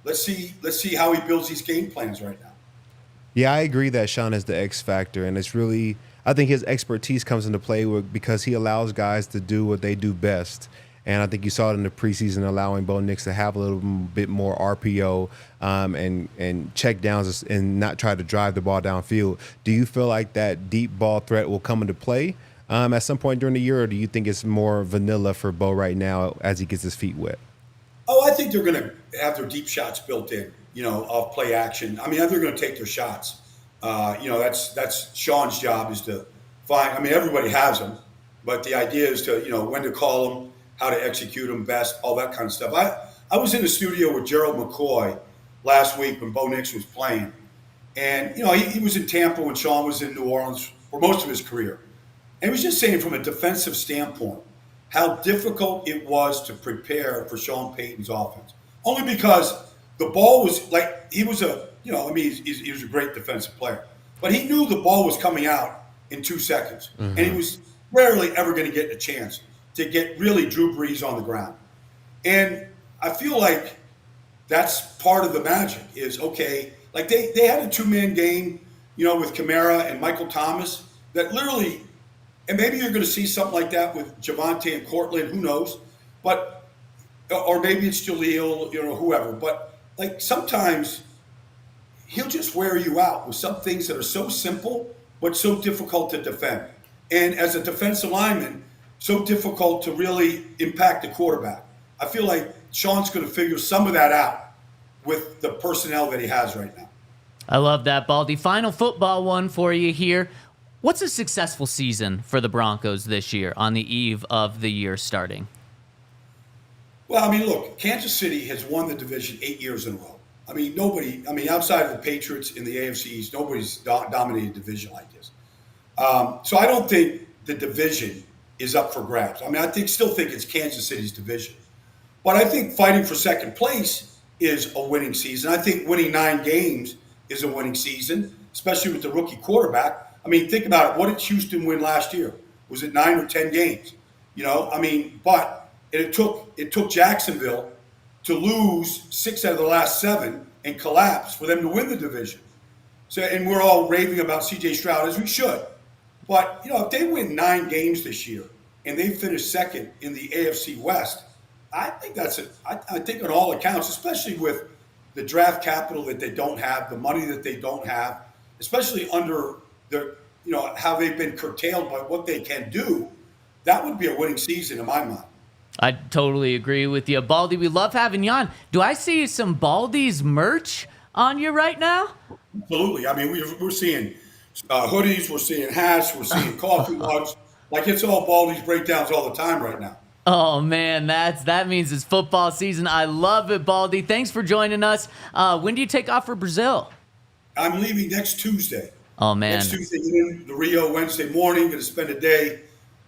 Let's see how he builds these game plans right now. Yeah, I agree that Sean is the X factor, and it's really, I think his expertise comes into play because he allows guys to do what they do best. And I think you saw it in the preseason, allowing Bo Nix to have a little bit more RPO and check downs and not try to drive the ball downfield. Do you feel like that deep ball threat will come into play at some point during the year, or do you think it's more vanilla for Bo right now as he gets his feet wet? Oh, I think think they're going to have their deep shots built in, of play action. I mean, they're going to take their shots. That's Sean's job is to find. I mean, everybody has them, but the idea is to, when to call them, how to execute them best, all that kind of stuff. I was in the studio with Gerald McCoy last week when Bo Nix was playing. And, he was in Tampa when Sean was in New Orleans for most of his career. And he was just saying from a defensive standpoint how difficult it was to prepare for Sean Payton's offense. Only because the ball was like, he was he was a great defensive player. But he knew the ball was coming out in 2 seconds. Mm-hmm. And he was rarely ever going to get a chance to get really Drew Brees on the ground. And I feel like that's part of the magic is, okay, like they had a 2-man game, with Kamara and Michael Thomas that literally, and maybe you're going to see something like that with Javonte and Cortland, who knows, but, or maybe it's Jaleel, whoever, but like sometimes he'll just wear you out with some things that are so simple, but so difficult to defend. And as a defensive lineman, so difficult to really impact the quarterback. I feel like Sean's going to figure some of that out with the personnel that he has right now. I love that, Baldy. Final football one for you here. What's a successful season for the Broncos this year on the eve of the year starting? Well, I mean, look, Kansas City has won the division 8 years in a row. I mean, outside of the Patriots in the AFC East, nobody's dominated a division like this. So I don't think the division is up for grabs. I mean, still think it's Kansas City's division. But I think fighting for second place is a winning season. I think winning 9 games is a winning season, especially with the rookie quarterback. I mean, think about it. What did Houston win last year? Was it 9 or 10 games? But it took Jacksonville to lose 6 out of the last 7 and collapse for them to win the division. So, and we're all raving about C.J. Stroud, as we should. But, if they win 9 games this year and they finish second in the AFC West, I think I think on all accounts, especially with the draft capital that they don't have, the money that they don't have, especially under how they've been curtailed by what they can do, that would be a winning season in my mind. I totally agree with you. Baldy, we love having you on. Do I see some Baldy's merch on you right now? Absolutely. I mean, we're seeing hoodies, we're seeing hats, we're seeing coffee mugs. Like it's all Baldy's breakdowns all the time right now. Oh, man, that means it's football season. I love it, Baldy. Thanks for joining us. When do you take off for Brazil? I'm leaving next Tuesday. Oh, man. Next Tuesday evening to Rio Wednesday morning. Going to spend a day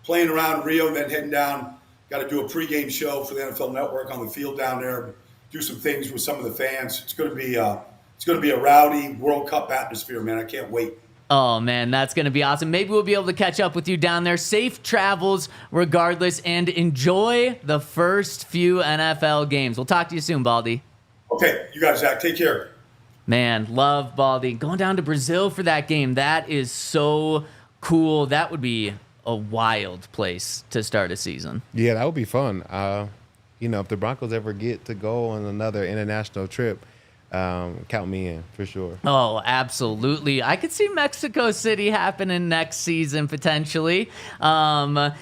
playing around Rio and then heading down. Got to do a pregame show for the NFL Network on the field down there. Do some things with some of the fans. It's going to be a rowdy World Cup atmosphere, man. I can't wait. Oh, man, that's going to be awesome. Maybe we'll be able to catch up with you down there. Safe travels regardless, and enjoy the first few NFL games. We'll talk to you soon, Baldy. Okay, you guys, Zach. Take care. Man, love Baldy. Going down to Brazil for that game, that is so cool. That would be a wild place to start a season. Yeah, that would be fun. If the Broncos ever get to go on another international trip, count me in for sure. Oh, absolutely. I could see Mexico City happening next season potentially. And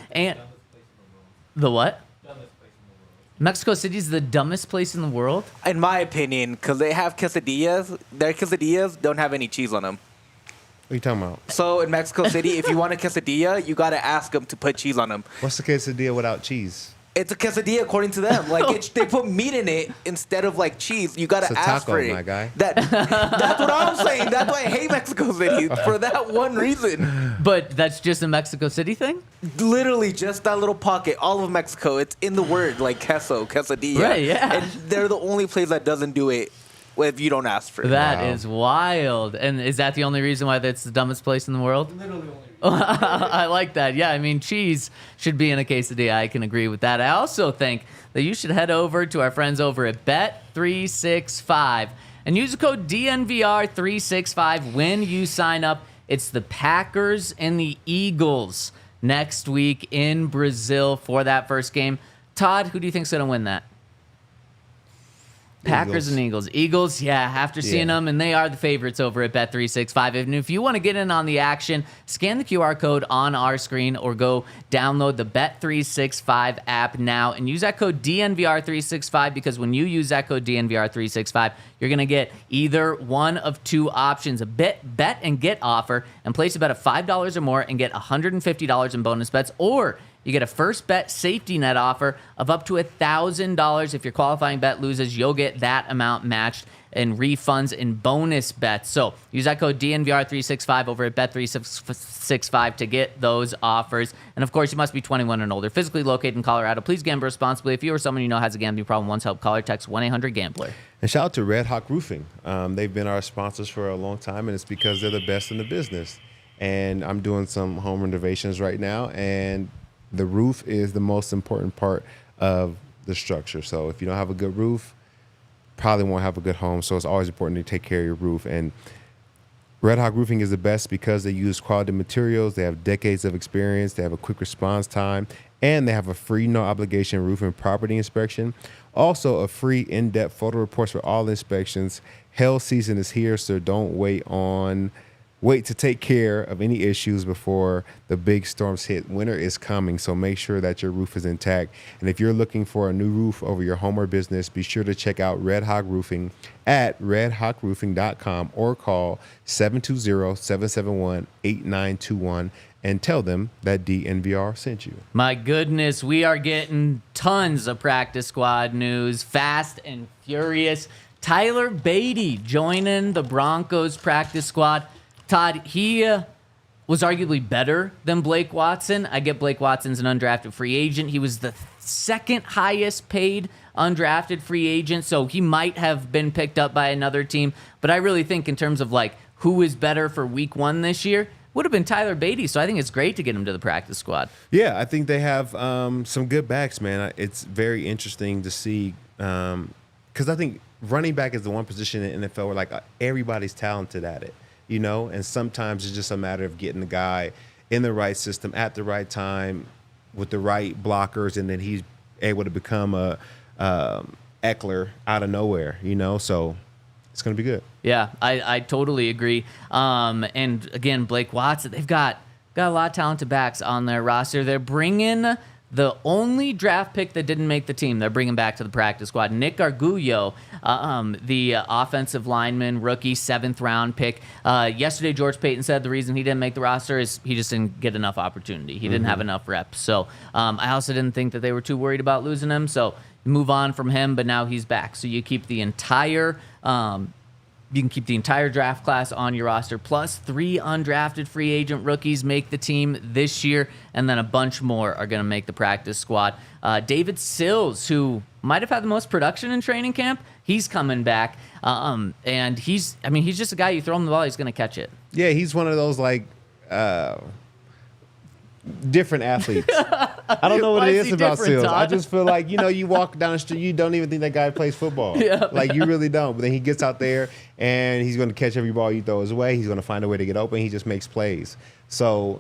the what? Mexico City is the dumbest place in the world? In my opinion, because they have quesadillas. Their quesadillas don't have any cheese on them. What are you talking about? So in Mexico City, if you want a quesadilla, you got to ask them to put cheese on them. What's the quesadilla without cheese? It's a quesadilla according to them. Like they put meat in it instead of like cheese. You gotta ask taco, for it. My guy. That's what I'm saying. That's why I hate Mexico City for that one reason. But that's just a Mexico City thing? Literally just that little pocket, all of Mexico. It's in the word like quesadilla. Right, yeah. And they're the only place that doesn't do it if you don't ask for it. That is wild. And is that the only reason why that's the dumbest place in the world? Literally only. I like that. Yeah, I mean, cheese should be in a quesadilla. I can agree with that. I also think that you should head over to our friends over at Bet365 and use the code DNVR365 when you sign up. It's the Packers and the Eagles next week in Brazil for that first game. Todd, who do you think's going to win that? Packers and Eagles. Eagles, yeah, after seeing them, and they are the favorites over at Bet365. And if you want to get in on the action, scan the QR code on our screen or go download the Bet365 app now and use that code DNVR365 because when you use that code DNVR365, you're going to get either one of two options, a bet and get offer, and place a bet of $5 or more and get $150 in bonus bets, or you get a first bet safety net offer of up to $1,000. If your qualifying bet loses, you'll get that amount matched in refunds and bonus bets. So use that code DNVR365 over at Bet365 to get those offers. And of course, you must be 21 and older, physically located in Colorado. Please gamble responsibly. If you or someone you know has a gambling problem, once help, call or text 1-800-GAMBLER. And shout out to Red Hawk Roofing. They've been our sponsors for a long time, and it's because they're the best in the business. And I'm doing some home renovations right now, and the roof is the most important part of the structure. So if you don't have a good roof, probably won't have a good home. So it's always important to take care of your roof. And Red Hawk Roofing is the best because they use quality materials. They have decades of experience. They have a quick response time. And they have a free, no obligation roof and property inspection. Also, a free in-depth photo reports for all inspections. Hail season is here, so don't wait to take care of any issues before the big storms hit. Winter is coming, so make sure that your roof is intact. And if you're looking for a new roof over your home or business, be sure to check out Red Hawk Roofing at redhawkroofing.com or call 720-771-8921 and tell them that DNVR sent you. My goodness, we are getting tons of practice squad news, fast and furious. Tyler Badie joining the Broncos practice squad. Todd, he was arguably better than Blake Watson. I get Blake Watson's an undrafted free agent. He was the second highest paid undrafted free agent, so he might have been picked up by another team. But I really think in terms of like who is better for week one this year, would have been Tyler Badie. So I think it's great to get him to the practice squad. Yeah, I think they have some good backs, man. It's very interesting to see because I think running back is the one position in the NFL where like everybody's talented at it. You know, and sometimes it's just a matter of getting the guy in the right system at the right time with the right blockers, and then he's able to become a Eckler out of nowhere, you know, so it's going to be good. Yeah, I totally agree. And again, Blake Watson, they've got a lot of talented backs on their roster. They're bringing the only draft pick that didn't make the team, they're bringing back to the practice squad. Nick Arguello, the offensive lineman, rookie, 7th-round pick. Yesterday, George Payton said the reason he didn't make the roster is he just didn't get enough opportunity. He didn't have enough reps. So I also didn't think that they were too worried about losing him. So move on from him, but now he's back. So you keep the entire you can keep the entire draft class on your roster, plus 3 undrafted free agent rookies make the team this year, and then a bunch more are going to make the practice squad. David Sills, who might have had the most production in training camp, he's coming back, and he's just a guy, you throw him the ball, he's going to catch it. Yeah, he's one of those, like, different athletes. I don't know what it is about Sills. I just feel like, you know, you walk down the street, you don't even think that guy plays football. Yeah. Like, you really don't. But then he gets out there, and he's going to catch every ball you throw his way. He's going to find a way to get open. He just makes plays. So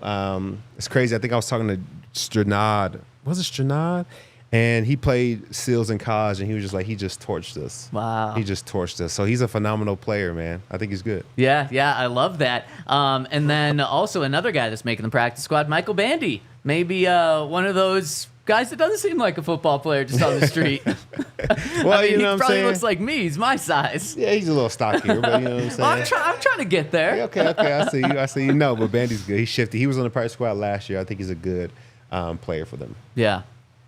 it's crazy. I think I was talking to Stroud. Was it Stroud? And he played Sills in college, and he was just like, he just torched us. Wow. He just torched us. So he's a phenomenal player, man. I think he's good. Yeah, I love that. And then also another guy that's making the practice squad, Michael Badie. Maybe one of those guys that doesn't seem like a football player just on the street. Well, I mean, you know he what I'm probably saying? looks like me. He's my size. Yeah, he's a little stockier, but you know what I'm saying? Well, I'm trying to get there. Okay, I see you. No, but Bandie's good. He's shifty. He was on the practice squad last year. I think he's a good player for them. Yeah.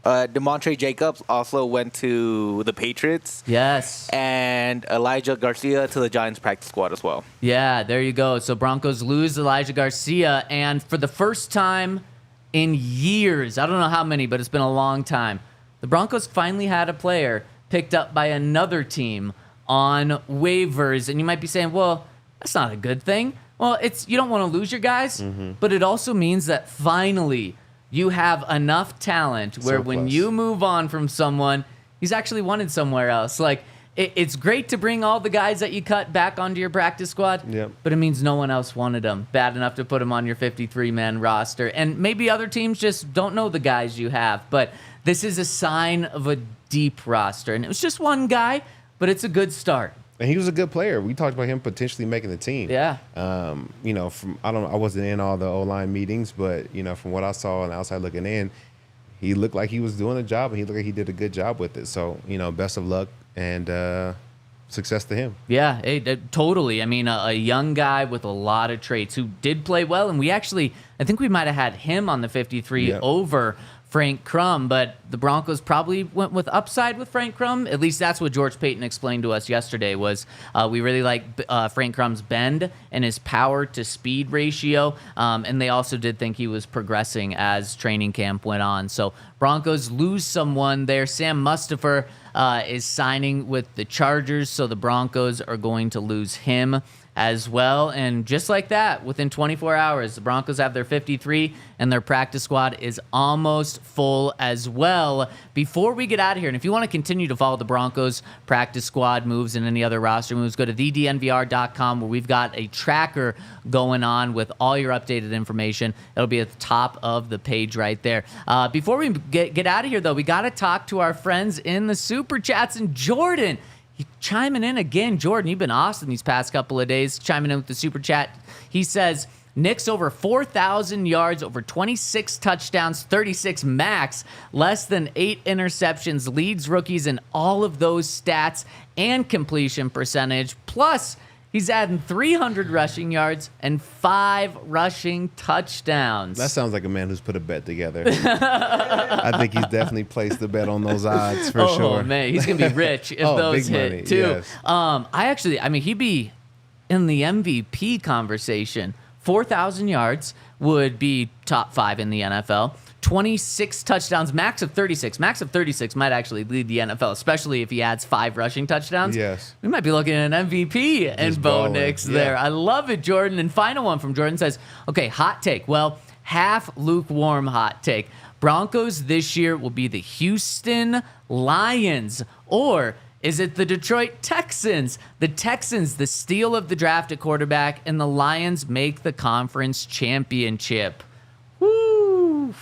DeMontre Jacobs also went to the Patriots. Yes. And Elijah Garcia to the Giants practice squad as well. Yeah, there you go. So Broncos lose Elijah Garcia, and for the first time in years, I don't know how many, but it's been a long time, the Broncos finally had a player picked up by another team on waivers. And you might be saying, well, that's not a good thing. Well, you don't want to lose your guys, but it also means that finally you have enough talent where when you move on from someone, he's actually wanted somewhere else. Like, it's great to bring all the guys that you cut back onto your practice squad, but it means no one else wanted them bad enough to put them on your 53-man roster. And maybe other teams just don't know the guys you have, but this is a sign of a deep roster. And it was just one guy, but it's a good start. And he was a good player. We talked about him potentially making the team. Yeah. I wasn't in all the O-line meetings, but from what I saw on the outside looking in, he looked like he was doing a job, and he looked like he did a good job with it. So best of luck and success to him. Yeah, totally. I mean, a young guy with a lot of traits who did play well, and I think we might have had him on the 53 over Frank Crum, but the Broncos probably went with upside with Frank Crum. At least that's what George Payton explained to us yesterday was we really like Frank Crum's bend and his power to speed ratio, and they also did think he was progressing as training camp went on. So Broncos lose someone there. Sam Mustipher is signing with the Chargers, so the Broncos are going to lose him as well. And just like that, within 24 hours, the Broncos have their 53, and their practice squad is almost full as well. Before we get out of here, and if you want to continue to follow the Broncos practice squad moves and any other roster moves, go to thednvr.com, where we've got a tracker going on with all your updated information. It'll be at the top of the page right there. Before we get out of here, though, we got to talk to our friends in the Super Chats. And Jordan, chiming in again. Jordan, you've been awesome these past couple of days, chiming in with the Super Chat. He says, Knicks over 4,000 yards, over 26 touchdowns, 36 max, less than 8 interceptions, leads rookies in all of those stats and completion percentage. Plus, he's adding 300 rushing yards and 5 rushing touchdowns. That sounds like a man who's put a bet together. I think he's definitely placed the bet on those odds for sure. Oh, man, he's going to be rich if those big hit, money, too. Yes. He'd be in the MVP conversation. 4,000 yards would be top 5 in the NFL. 26 touchdowns, max of 36. Max of 36 might actually lead the NFL, especially if he adds 5 rushing touchdowns. Yes. We might be looking at an MVP and Bo Nix there. I love it, Jordan. And final one from Jordan says, okay, hot take. Well, half lukewarm hot take. Broncos this year will be the Houston Lions, or is it the Detroit Texans? The Texans, the steal of the draft at quarterback, and the Lions make the conference championship. Woo!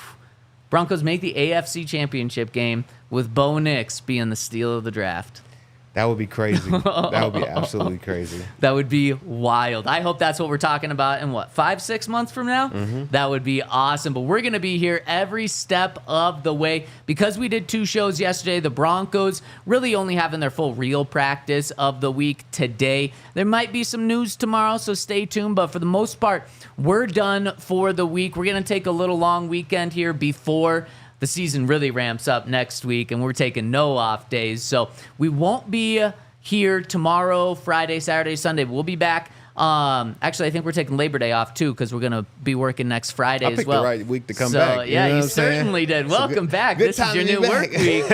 Broncos make the AFC championship game with Bo Nix being the steal of the draft. That would be crazy. That would be absolutely crazy. That would be wild. I hope that's what we're talking about in 5-6 months from now? Mm-hmm. That would be awesome. But we're going to be here every step of the way. Because we did 2 shows yesterday, the Broncos really only having their full real practice of the week today. There might be some news tomorrow, so stay tuned. But for the most part, we're done for the week. We're going to take a little long weekend here before the season really ramps up next week, and we're taking no off days. So we won't be here tomorrow, Friday, Saturday, Sunday. We'll be back. Actually, I think we're taking Labor Day off, too, because we're going to be working next Friday as well. I picked the right week to come back. Yeah, you certainly did. Welcome back. This is your new work week.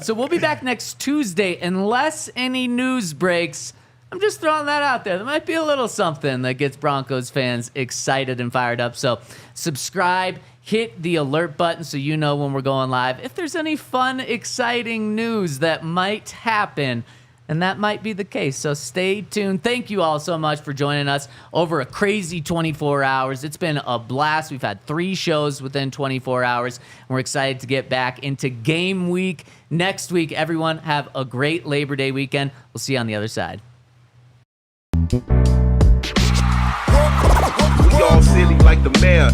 So we'll be back next Tuesday, unless any news breaks. I'm just throwing that out there. There might be a little something that gets Broncos fans excited and fired up. So subscribe, hit the alert button so you know when we're going live. If there's any fun, exciting news that might happen, and that might be the case. So stay tuned. Thank you all so much for joining us over a crazy 24 hours. It's been a blast. We've had 3 shows within 24 hours. And we're excited to get back into game week next week. Everyone have a great Labor Day weekend. We'll see you on the other side. We all silly like the mayor.